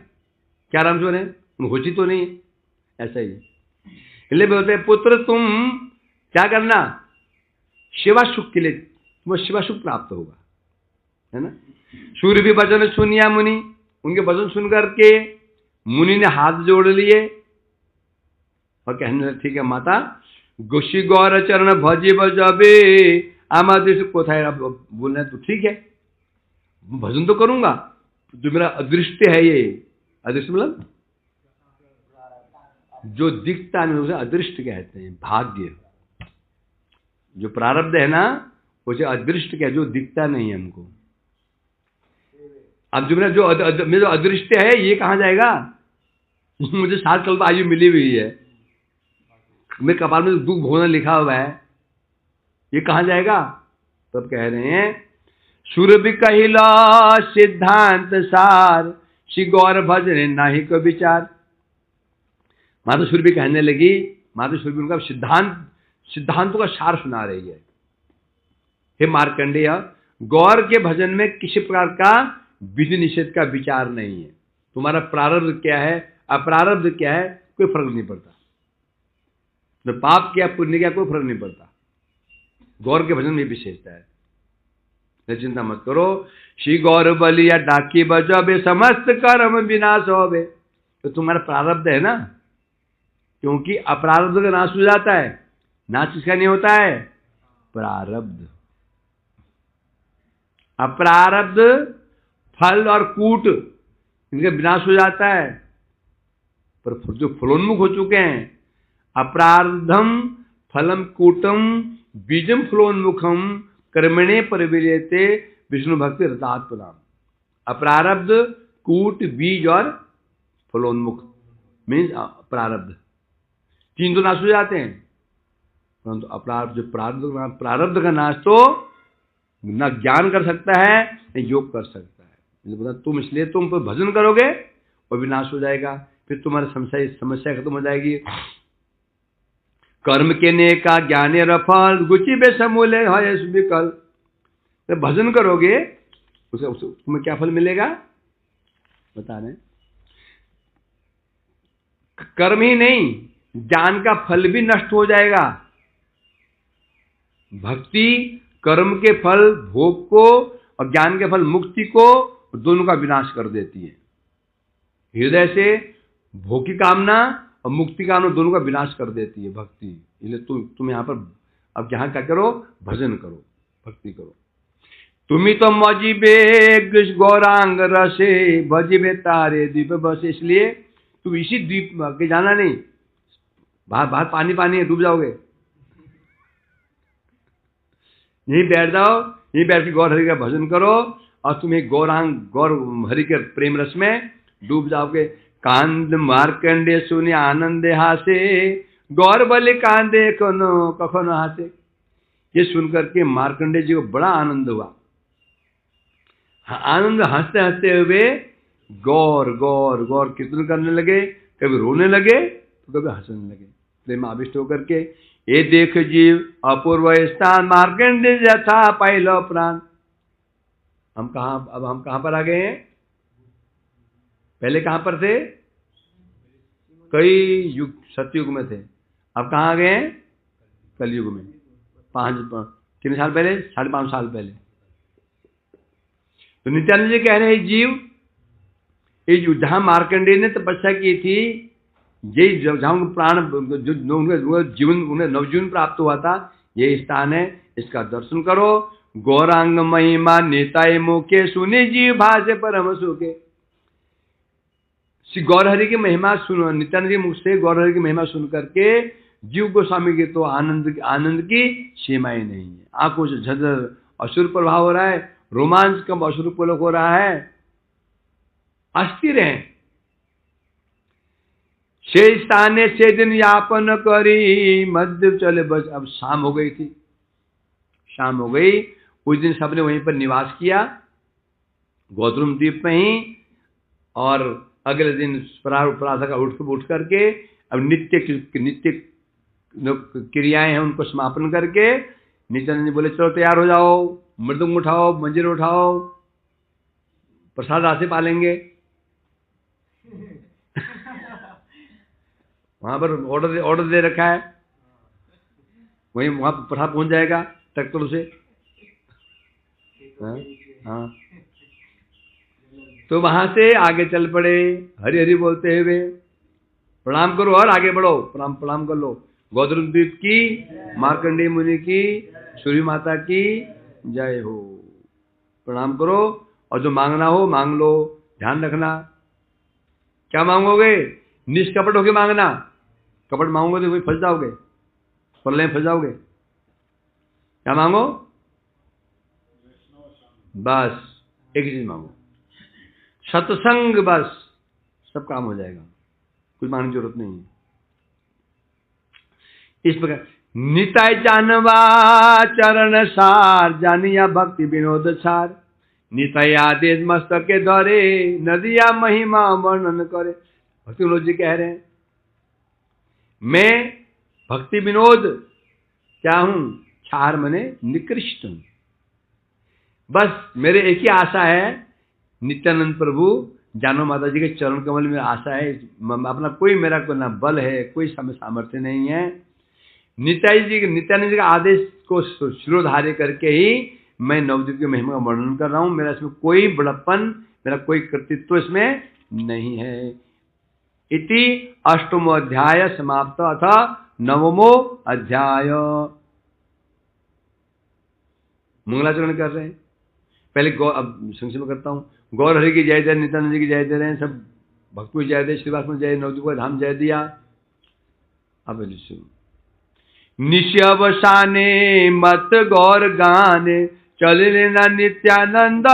क्या आराम से सो रहे हैं? होशी तो नहीं है। ऐसा ही इसलिए बोलते हैं पुत्र तुम क्या करना, शिवा सुख के लिए, तुम्हें शिवा सुख प्राप्त होगा, है ना। सूर्य भी वचन सुनिया मुनि, उनके वचन सुन करके मुनि ने हाथ जोड़ लिए और कहने लगे ठीक है माता, गोशी गौर चरण भजी बजाबे आमादेश कोथाय, बोलना तो ठीक है, भजन तो करूंगा, जो मेरा अदृष्ट है, ये अदृष्ट मतलब जो दिखता नहीं उसे अदृष्ट कहते हैं, भाग्य। जो प्रारब्ध है ना उसे अदृष्ट क्या, जो दिखता नहीं है हमको। अब जो मेरा जो अदृष्ट है ये कहां जाएगा, मुझे 7 कल्प आयु मिली हुई है, मेरे कपाल में दुख भोगना लिखा हुआ है, ये कहां जाएगा। तब कह रहे हैं सूर्य कहिला सिद्धांत सार, श्री गौर भजन नाही को विचार। माता सूर्य भी कहने लगी, माता सूर्य उनका सिद्धांतों का सार सुना रही है। हे मार्कंडेय, गौर के भजन में किसी प्रकार का विधि निषेध का विचार नहीं है। तुम्हारा प्रारब्ध क्या है, अप्रारब्ध क्या है, कोई फर्क नहीं पड़ता। तो पाप क्या पुण्य क्या, कोई फर्क नहीं पड़ता। गौर के भजन में विशेषता है, चिंता मत करो। श्री गौर बलिया डाकी बजाबे, समस्त कर्म विनाश होवे। तो तुम्हारा प्रारब्ध है ना, क्योंकि अप्रारब्ध का नाश हो जाता है। नाश किसका नहीं होता है, प्रारब्ध। अप्रारब्ध फल और कूट इनका विनाश हो जाता है, पर जो फलोन्मुख हो चुके हैं, अप्रारब्धम फलम कूटम बीजम फलोन्मुखम कर्मणे परिविलियते विष्णु भक्ति रतात्पदाम। अप्रारब्ध, कूट, बीज और फलोन्मुख मीन्स प्रारब्ध, 3 तो नाश हो जाते हैं, परंतु अप्रारब्ध जो प्रारब्ध का नाश तो न ज्ञान कर सकता है न योग कर सकता है। तुम इसलिए तुम पर भजन करोगे और विनाश हो जाएगा, फिर तुम्हारी समस्या खत्म हो जाएगी। कर्म के नेका ज्ञाने रफल, गुची बे समूले है विकल। जब भजन करोगे उसका तुम्हें क्या फल मिलेगा बता रहे। कर्म ही नहीं, ज्ञान का फल भी नष्ट हो जाएगा। भक्ति कर्म के फल भोग को और ज्ञान के फल मुक्ति को, दोनों का विनाश कर देती है। हृदय से भोग की कामना और मुक्ति कामना दोनों का विनाश कर देती है भक्ति। इसलिए तुम यहाँ पर अब यहाँ क्या करो, भजन करो, भक्ति करो। तुम्ही तो मजीबे गौरांग रसे, भजीबे तारे द्वीप बस। इसलिए तुम इसी द्वीप में आगे जाना नहीं, बाहर पानी पानी है, डूब जाओगे। यहीं बैठ जाओ, यहीं बैठ के गौर हरि का भजन करो और तुम्हें गौरांग गौर हरि के प्रेम रस में डूब जाओगे। कांद मार्कंडे सुने आनंदे हासे, गौर बलि कांदे कखनो हासे। ये सुनकर के मार्कंडे जी को बड़ा आनंद हुआ। आनंद हंसते हंसते हुए गौर गौर गौर कीर्तन करने लगे, कभी रोने लगे तो कभी हंसने लगे, प्रेम आविष्ट होकर के। ये देख जीव अपूर्व स्थान, मार्कंडे यथा पहलो प्राण। हम कहां पर आ गए हैं, पहले कहां पर थे, कई युग सतयुग में थे, अब कहां आ गए हैं, कलयुग में। कितने साल पहले, 5.5 साल पहले। तो नित्यानंद जी कह रहे हैं जीव, ये जहां मार्कंडेय ने तपस्या की थी, ये जहां प्राण जो जीवन उन्हें नवजीवन प्राप्त हुआ था, ये स्थान है, इसका दर्शन करो। गौरांग महिमा नेताए मुखे, सुने जीव भाषे परम सुखे। श्री गौरहरि की महिमा सुनो, नित्यानंद जी मुख से गौरहरि की महिमा सुन करके जीव गोस्वामी के तो आनंद की सीमाएं नहीं है। आंखों से झदर असुर प्रभाव हो रहा है, रोमांच कम असुर पुलक हो रहा है, अस्थिर है। से स्थाने से दिन यापन करी, मध्य चले बस। अब शाम हो गई थी, शाम हो गई। उस दिन सबने वहीं पर निवास किया, गौतम द्वीप में ही। और अगले दिन प्रातः का उठ करके अब नित्य क्रियाएं हैं उनको समापन करके नित्यानंद जी बोले चलो तैयार हो जाओ, मृदंग उठाओ, मंजीर उठाओ, प्रसाद राशि पालेंगे। वहां पर ऑर्डर दे रखा है, वहीं वहां पर प्रसाद पहुंच जाएगा ट्रैक्टर से। हाँ, तो वहां से आगे चल पड़े हरि हरि बोलते हुए, प्रणाम करो और आगे बढ़ो, प्रणाम कर लो। गोद्रुम द्वीप की, मार्कंडेय मुनि की, सूर्य माता की जय हो। प्रणाम करो और जो मांगना हो मांग लो। ध्यान रखना, क्या मांगोगे? निष्कपट होके मांगना। कपट मांगोगे तो फंस जाओगे, प्रलय में फंस जाओगे। क्या मांगो? बस एक ही चीज मांगो, सत्संग, बस सब काम हो जाएगा, कुछ मांगने की जरूरत नहीं है। इस प्रकार निताय जानवा चरण सार, जानिया भक्ति विनोद सार। निताय आदेश मस्तक के द्वारे, नदिया महिमा वर्णन करे। भक्ति विनोद जी कह रहे हैं, मैं भक्ति विनोद क्या हूं? छार मने निकृष्ट हूं। बस मेरे एक ही आशा है, नित्यानंद प्रभु जानो माता जी के चरण कमल में आशा है। अपना कोई मेरा कोई ना बल है, कोई सामर्थ्य नहीं है। नित्यानंद जी का आदेश को शिरोधार्य करके ही मैं नवद्वीप की महिमा का वर्णन कर रहा हूं। मेरा इसमें कोई बड़प्पन, मेरा कोई कृतित्व इसमें नहीं है। इति अष्टमो अध्याय समाप्त, अथा नवमो अध्याय। मंगलाचरण कर रहे हैं पहले। अब संक्षेप में करता हूं। गौर हरि की जय दे, नित्यानंद जी की जय दे रहे हैं, सब भक्तों की जय दे, श्रीवास में जय, नवद्वीप का धाम जय दिया। अब निश्यवसाने मत गौर गाने, चल लेना नित्यानंद,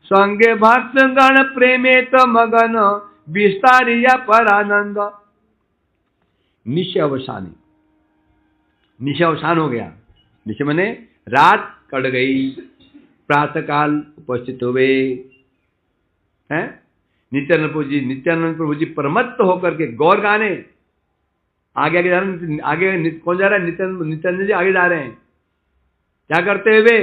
संगे भक्त गण प्रेमे तो मगन, विस्तारिया परानंद। निश्चय अवसानी, निश्चय अवसान हो गया। निश्चय मने रात कट गई, प्रातः काल उपस्थित हुए हैं। नित्यानंद प्रभु जी परमत्त होकर के गौर गाने, आगे जा रहे हैं। आगे कौन जा रहा है? नित्यानंद जी आगे जा रहे हैं। क्या करते हुए?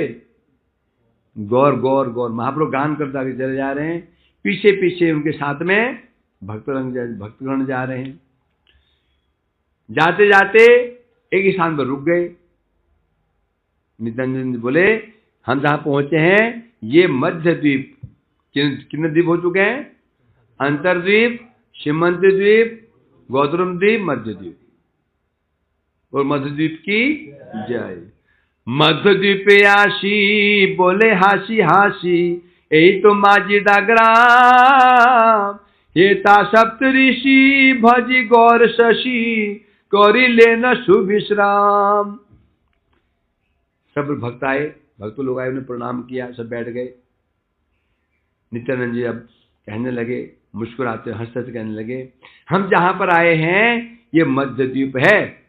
गौर गौर गौर महाप्रभु गान करते आगे चले जा रहे हैं। पीछे पीछे उनके साथ में भक्तगण जा रहे हैं। जाते जाते एक स्थान पर रुक गए। नित्यानंद जी बोले, हम जहां पहुंचे हैं ये मध्य द्वीप। कितने द्वीप हो चुके हैं? अंतरद्वीप, सीमंत द्वीप, गौतम द्वीप, मध्य द्वीप। और मध्य द्वीप की जय। मध्य द्वीप आशी बोले हासी हासी, यही तो माजिदा ग्राम। ये ता सप्त ऋषि भजी गौर शशि, कौरी लेना सुविश्राम। सब भक्त आए, भक्त लोग आए, उन्हें प्रणाम किया, सब बैठ गए। नित्यानंद जी अब कहने लगे, मुस्कुराते हंसते कहने लगे, हम जहां पर आए हैं ये मध्य द्वीप है।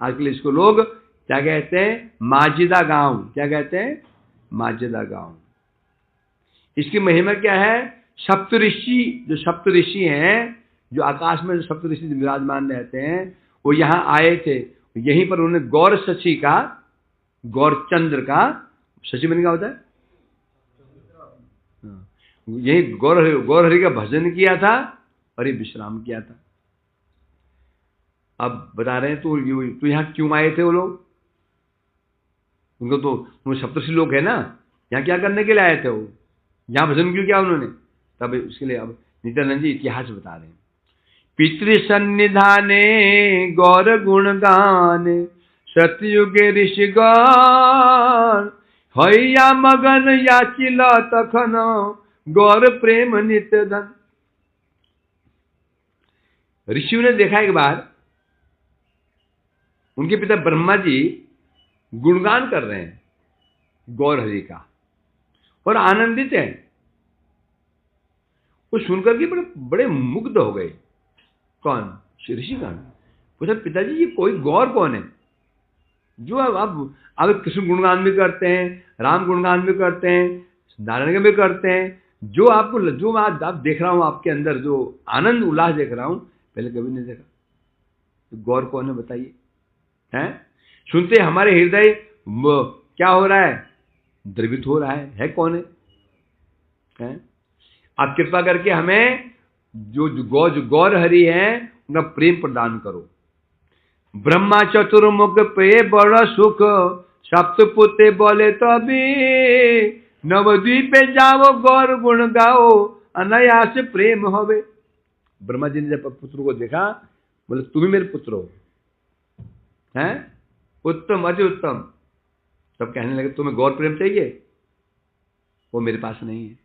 आजकल इसको लोग क्या कहते हैं? माजिदा गांव। क्या कहते हैं? माजिदा गांव। इसकी महिमा क्या है? सप्तऋषि, जो सप्तऋषि हैं, जो आकाश में जो सप्तऋषि विराजमान रहते हैं, वो यहाँ आए थे। यहीं पर उन्होंने गौर शशि का, गौरचंद्र का, शशि मन क्या होता है? यही गौर हरि का भजन किया था और ये विश्राम किया था। अब बता रहे हैं तो यहाँ क्यों आए थे वो लोग? उनको तो वो सप्तऋषि लोग है ना, यहाँ क्या करने के लिए आए थे वो? यहाँ भजन क्यों किया उन्होंने? तब उसके लिए अब नित्यानंद जी इतिहास बता रहे हैं। पितृ सन्निधाने गौर गुण गान, सतयुगे ऋषिगण, हैया मगन याचिल तखन, गौर प्रेम नित्य धन। ऋषियों ने देखा एक बार, उनके पिता ब्रह्मा जी गुणगान कर रहे हैं गौर हरि का और आनंदित हैं। वो सुनकर के बड़े बड़े मुग्ध हो गए। कौन? ऋषिगण। पूछा, पिताजी ये कोई गौर कौन है जो आप कृष्ण गुणगान भी करते हैं, राम गुणगान भी करते हैं, नारायण का भी करते हैं, जो आपको जो आप देख रहा हूं आपके अंदर जो आनंद उल्लास देख रहा हूं, पहले कभी नहीं देखा। तो गौर कौन है बताइए? हैं? सुनते हमारे हृदय क्या हो रहा है? द्रवित हो रहा है। कौन है? हैं? आप कृपा करके हमें जो गौर हरि है उनका प्रेम प्रदान करो। ब्रह्मा चतुर्मुख पे बड़ा सुख, सप्तपुते बोले तो अभी, नवद्वीपे जाओ गौर गुण गाओ, अनायास प्रेम होवे। ब्रह्मा जी ने जब पुत्र को देखा, बोले तुम ही मेरे पुत्र हो, हैं उत्तम अति उत्तम। तब कहने लगे तुम्हें गौर प्रेम चाहिए, वो मेरे पास नहीं है।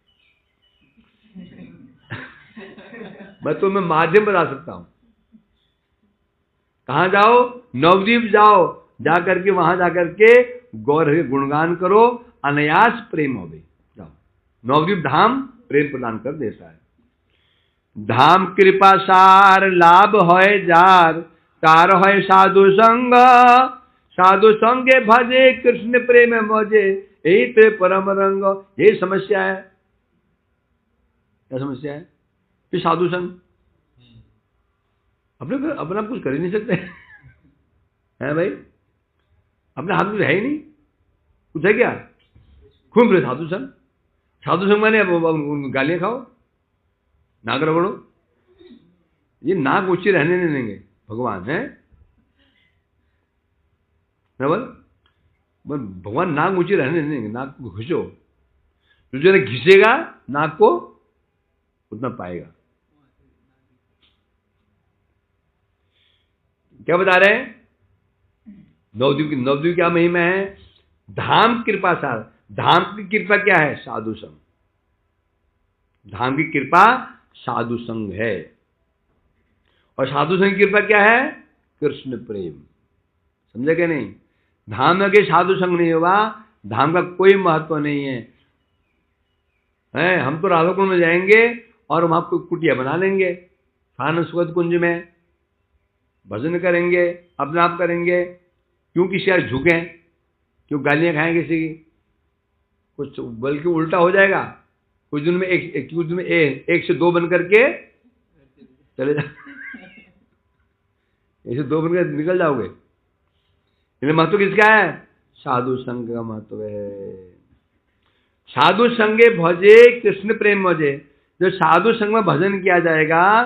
मैं तुम्हें माध्यम बता सकता हूं। कहां जाओ? नवद्वीप जाओ, जाकर के वहां जाकर के गौर के गुणगान करो, अनायास प्रेम होवे। जाओ, नवद्वीप धाम प्रेम प्रदान कर देता है। धाम कृपा सार लाभ होय जार, तार होय साधु संग, साधु संगे भजे कृष्ण प्रेम मजे, यही तो परम रंग। यही समस्या है। क्या समस्या है? कि साधु संग, अपना कुछ कर ही नहीं सकते है भाई, अपने हाथ में है ही नहीं, कुछ है क्या? घूम रहे साधु संग। साधु संग माने गालियां खाओ, नाक रगड़ो। ये नाक ऊंची रहने नहीं देंगे भगवान, है भगवान नाक ऊंची रहने नहीं देंगे। नाक को घिसो, जो घिसेगा नाक को उतना पाएगा। क्या बता रहे हैं? नवद्वीप क्या महिमा है? धाम कृपा सार। धाम की कृपा क्या है? साधु संग। धाम की कृपा साधु संग है। और साधु संग की कृपा क्या है? कृष्ण प्रेम। समझे क्या नहीं? धाम में के साधु संग नहीं होगा, धाम का कोई महत्व नहीं है। हम तो राधाकुंड में जाएंगे और वहां कुटिया बना लेंगे, फान सुगत कुंज में भजन करेंगे, अपना आप करेंगे। क्यों किसी यार झुके? क्यों गालियां खाएं किसी की? कुछ बल्कि उल्टा हो जाएगा। कुछ दिन में एक से दो बन करके चले जा एक से दो बनकर निकल जाओगे। इसलिए महत्व किसका है? साधु संग का महत्व है। साधु संगे भजे कृष्ण प्रेम मजे। जो साधु संग में भजन किया जाएगा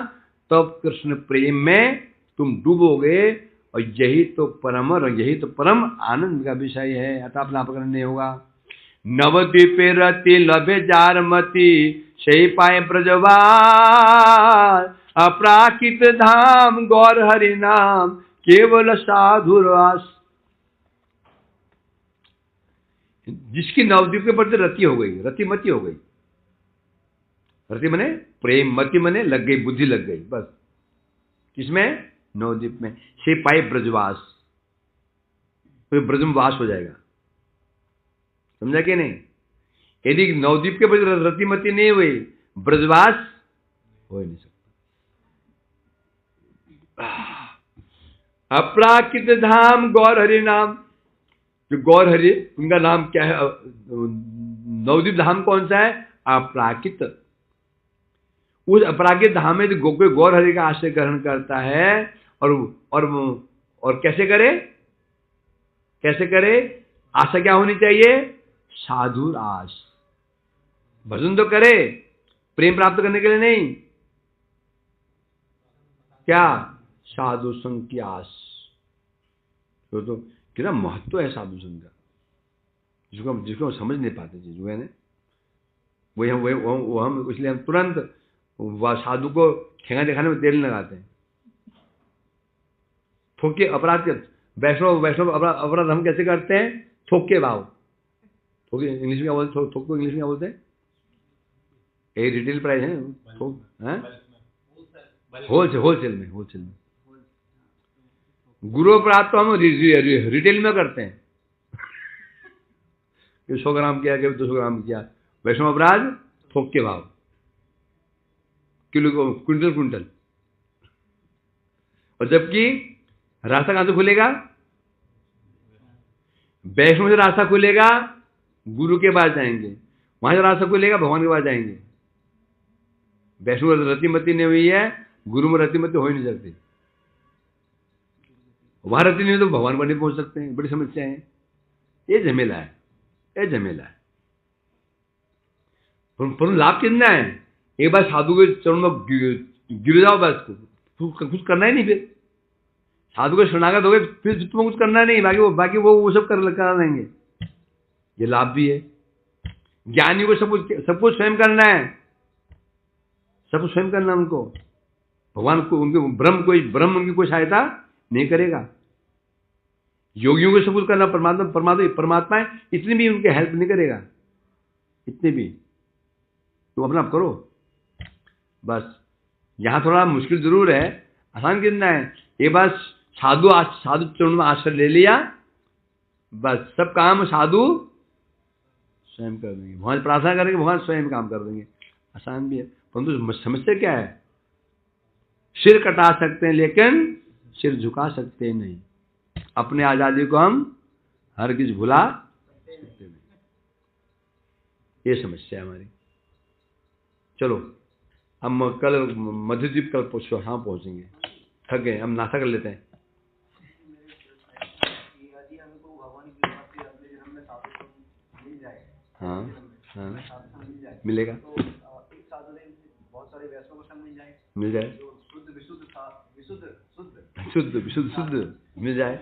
तो कृष्ण प्रेम में तुम डूबोगे, और यही तो परम आनंद का विषय है। अतः अपना प्रकरण नहीं होगा। नवद्वीपे रति लभे जार मति, से पाए ब्रजवास, अपराकित धाम गौर हरि नाम, केवल साधु रस। जिसकी नवद्वीप के प्रति रति हो गई, रतिमति हो गई। रति मने प्रेम, मति मने लग गई, बुद्धि लग गई, बस। किसमें? नवद्वीप में। से पाए ब्रजवास, तो ब्रज में वास हो जाएगा। समझा कि नहीं? यदि नवद्वीप के प्रति रतिमति नहीं हुई, ब्रजवास हो ही नहीं सकता। अपराकित धाम गौर हरि नाम। जो गौर हरि, उनका नाम क्या है? नवद्वीप धाम कौन सा है? अपराकित। उस अपराकित धाम में गौर हरि का आश्रय ग्रहण करता है, और कैसे करे? कैसे करे? आशा क्या होनी चाहिए? साधु आस। भजन तो करे, प्रेम प्राप्त करने के लिए नहीं। क्या? साधु संग की आस। तो कितना महत्व है साधु संग का, जिसको हम समझ नहीं पाते चीज है ना। वो हम इसलिए हम तुरंत साधु को ठेंगा दिखाने में देर लगाते हैं। थोक के अपराध के वैष्णव अपराध हम कैसे करते हैं? थोक के भाव। थोक इंग्लिश में क्या बोलते हैं? थोक को इंग्लिश में क्या बोलते हैं? ये रिटेल प्राइस है, थोक है, होलसेल में। गुरु अपराध तो हम रिटेल में करते हैं। 100 ग्राम किया, कभी 200 ग्राम किया। वैष्णव अपराध थोक के भाव, किलो को क्विंटल। और जबकि रास्ता कहां से खुलेगा? वैष्णव से रास्ता खुलेगा, गुरु के पास जाएंगे। वहां से रास्ता खुलेगा, भगवान के पास जाएंगे। वैष्णव रतिमति नहीं हुई है, गुरु में रतिमति हो ही नहीं सकती। वहां रति नहीं तो भगवान पर नहीं पहुंच सकते हैं। बड़ी समस्या है। ये झमेला है। पर लाभ कितना है? एक बार साधु के चरण में गिर जाओ, बस कुछ करना ही नहीं। फिर साधु के शरणागत हो गए, फिर तुम्हें कुछ करना नहीं, बाकी वो सब करा देंगे। ये लाभ भी है। ज्ञानी को सब कुछ स्वयं करना है, सब कुछ स्वयं करना है उनको। भगवान को, उनके ब्रह्म उनकी कोई सहायता नहीं करेगा। योगियों को सब कुछ करना, परमात्मा है, इतनी भी उनके हेल्प नहीं करेगा, इतने भी तुम अपना करो बस। यहां थोड़ा मुश्किल जरूर है, आसान कितना है। ये बस साधु चरण में आश्रय ले लिया, बस सब काम साधु स्वयं कर देंगे। भगवान प्रार्थना करेंगे, भगवान स्वयं काम कर देंगे। आसान भी है, परंतु समस्या क्या है, सिर कटा सकते हैं लेकिन सिर झुका सकते नहीं। अपने आजादी को हम हर किसी भुला सकते नहीं, ये समस्या है हमारी। चलो हम कल मध्यद्वीप कल पहुंचेंगे, थक गए, हम नाश्ता कर लेते हैं। हाँ हाँ मिलेगा, मिल जाए, शुद्ध मिल जाए।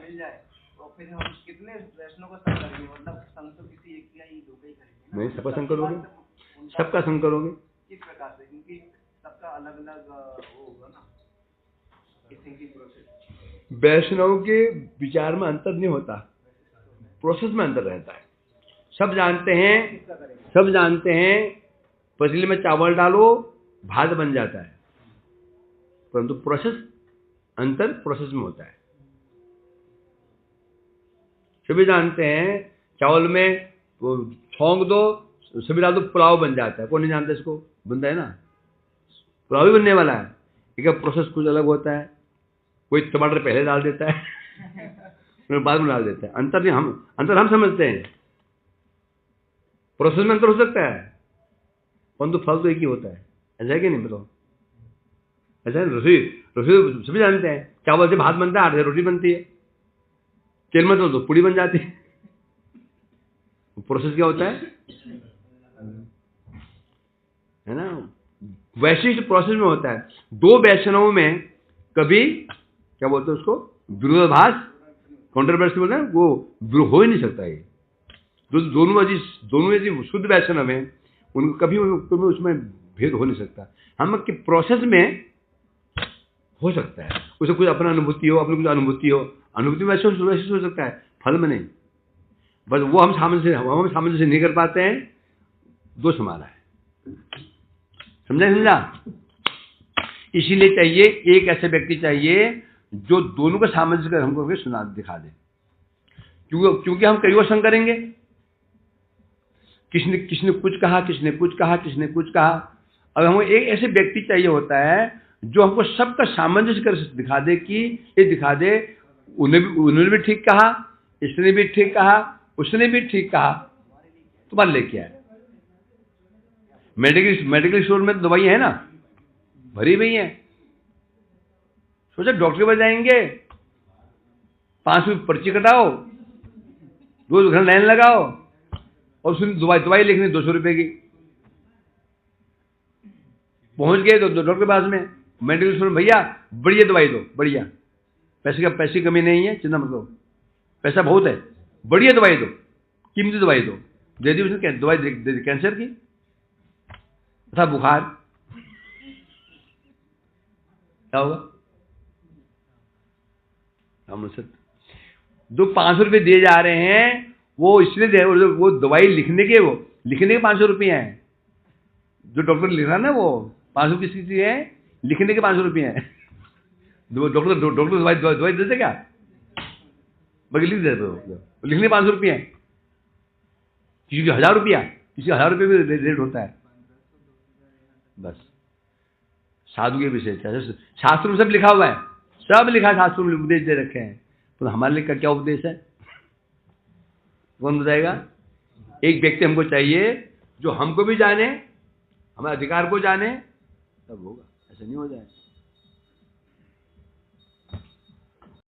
तो फिर हम कितने वैष्णव का संग करेंगे, मतलब संग तो किसी एक या ही दो का ही करेंगे। नहीं, सबका संग करोगे, सबका संग करोगे। किस प्रकार से, क्योंकि सबका अलग अलग वो होगा ना थिंकिंग प्रोसेस। वैष्णव के विचार में अंतर नहीं होता, प्रोसेस में अंतर रहता है। सब जानते हैं पतीले में चावल डालो भात बन जाता है, परंतु अंतर प्रोसेस में होता है। सभी जानते हैं चावल में वो छौंक दो, सभी डाल दो, पुलाव बन जाता है। कौन नहीं जानता इसको, बनता है ना, पुलाव भी बनने वाला है, लेकिन प्रोसेस कुछ अलग होता है। कोई टमाटर पहले डाल देता है फिर बाद में डाल देता है। अंतर हम समझते हैं, प्रोसेस में अंतर हो सकता है, परंतु फल तो एक ही होता है। ऐसा है कि नहीं बताओ, ऐसा है। रसोई सभी जानते हैं, चावल से भात बनता है, आटे से रोटी बनती है, तेल में तो पूड़ी बन जाती है। प्रोसेस क्या होता है ना। वैशिष्ट प्रोसेस में होता है। दो वैष्णवों में कभी क्या बोलते हैं उसको, विरोधाभास, कॉन्ट्रोवर्सी बोलते हैं, वो हो ही नहीं सकता। ये दोनों यदि शुद्ध वैष्णव हैं, उनको कभी उसमें भेद हो नहीं सकता। हम कि प्रोसेस में हो सकता है, उसे कुछ अपना अनुभूति हो, अपनी कुछ अनुभूति वैसे हो सकता है, फल में नहीं। बस वो हम सामंजस्य नहीं कर पाते हैं, दोष हमारा है। समझा। इसीलिए चाहिए एक ऐसे व्यक्ति चाहिए जो दोनों का सामंजस्य कर हमको सुना दिखा दे, क्योंकि हम कई और संग करेंगे। किसने कुछ कहा। अब हमको एक ऐसे व्यक्ति चाहिए होता है जो हमको सबका सामंजस्य कर दिखा दे, कि ये दिखा दे उन्होंने भी ठीक कहा, इसने भी ठीक कहा, उसने भी ठीक कहा, तुम्हारे लिए क्या है। मेडिकल स्टोर में तो दवाई है ना, भरी हुई है। सोचा डॉक्टर के पास जाएंगे, 5 रुपये पर्ची कटाओ, 2 घंटे लाइन लगाओ, और उसने दवाई लिखनी 200 रुपये की। पहुंच गए तो डॉक्टर के पास में, मेडिकल स्टोर में, भैया बढ़िया दवाई दो, बढ़िया, पैसे की कमी नहीं है, चिंता मत करो, पैसा बहुत है, बढ़िया दवाई दो, कीमती दवाई दो। दे दी उसने, दवाई दे दी कैंसर की, था बुखार, क्या होगा। जो 500 रुपये दिए जा रहे हैं, वो इसलिए दे, वो दवाई लिखने के 500 रुपये हैं। जो डॉक्टर लिख रहा है ना, वो 500 किसी चीज है, लिखने के 500 रुपये हैं। डॉक्टर दवाई देते क्या, बाकी लिख देते हो, लिखने 500 रुपये हैं। किसी की 1000 रुपया, किसी 1000 रुपये भी रेट होता है। बस साधु के विषय शास्त्र में सब लिखा हुआ है, सब लिखा, शास्त्रों में उपदेश दे रखे हैं, तो हमारे लिए क्या उपदेश है, कौन बताएगा। एक व्यक्ति हमको चाहिए जो हमको भी जाने, हमारे अधिकार को जाने, तब होगा, ऐसा नहीं हो जाए।